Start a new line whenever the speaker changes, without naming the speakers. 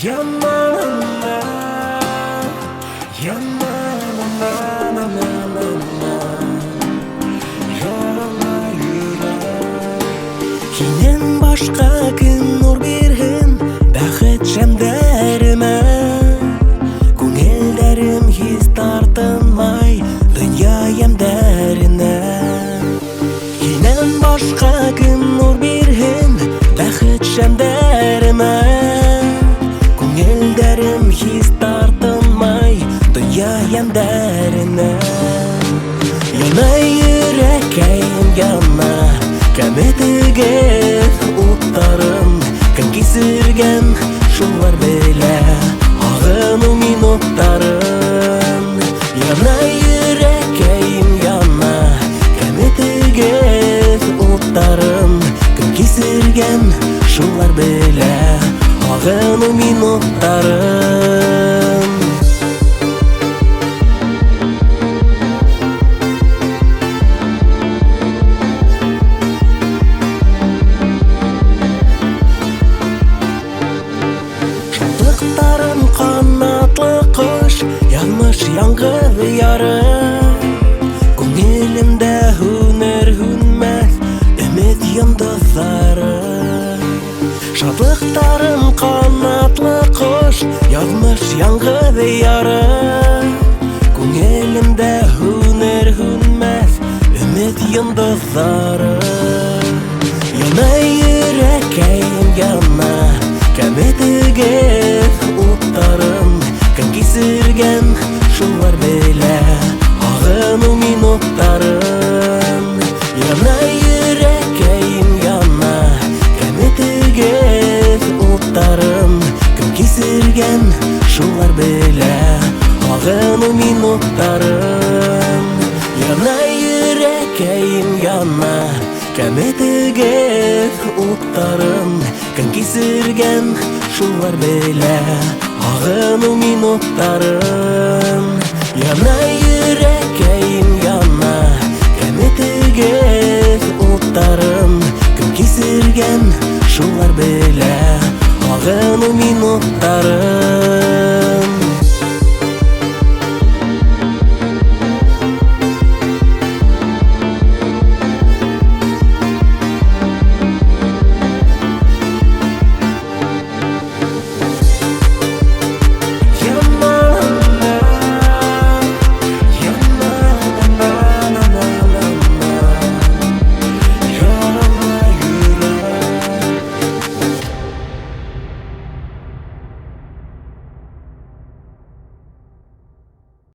yanlarında, yanlarında, Kinen başka gün nur birhin Bäxet şemderime Күңелдәрем хис тартынмай Дөнья ямдәренә Кинен башка gün nur birhin Бәхет шәмдәремә Күңелдәрем хис тартынмай Дөнья ямдәренә Яна йөрәкәем яна Кәметегез уттарым Көн кисергән шулар белә Агыну минуттарым Яна йөрәкәем яна Кәметегез уттарым Көн кисергән шулар белә Агыну минуттарым Шатлыктарым канатлы кош Язмыш яңгыр яры Күңелемдә һүнер һүнмәс Өмет йондызлары Шатлыктарым канатлы кош Язмыш яңгыр яры Күңелемдә һүнер һүнмәс Өмет йондызлары Яна йөрәкәем яна Кәметегез уттарым Көн кисергән шулар белә Агыну минуттарым Яна йөрәкәем яна Кәметегез уттарым Көн кисергән шулар белә Агыну минуттарым Яна йөрәкәем яна Кәметегез уттарым Көн кисергән шулар белә Агыну минуттарым Яна йөрәкәем яна Кәметегез уттарым Көн кисергән шулар белә Агыну минуттарым